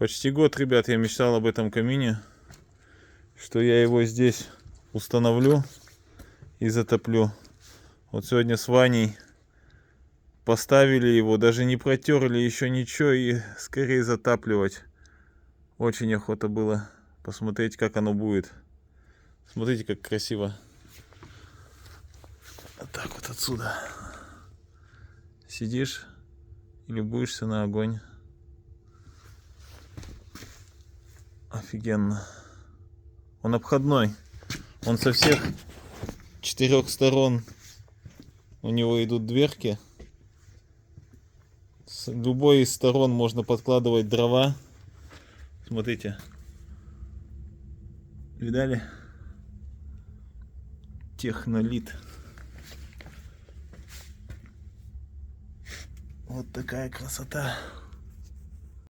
Почти год, ребят, я мечтал об этом камине, что я его здесь установлю и затоплю. Вот сегодня с Ваней поставили его, даже не протерли еще ничего, и скорее затапливать. Очень охота было посмотреть, как оно будет. Смотрите, как красиво. Вот так вот отсюда сидишь и любуешься на огонь. Офигенно. Он обходной. Он со всех 4 сторон у него идут дверки. С любой из сторон можно подкладывать дрова. Смотрите. Видали? Технолит. Вот такая красота.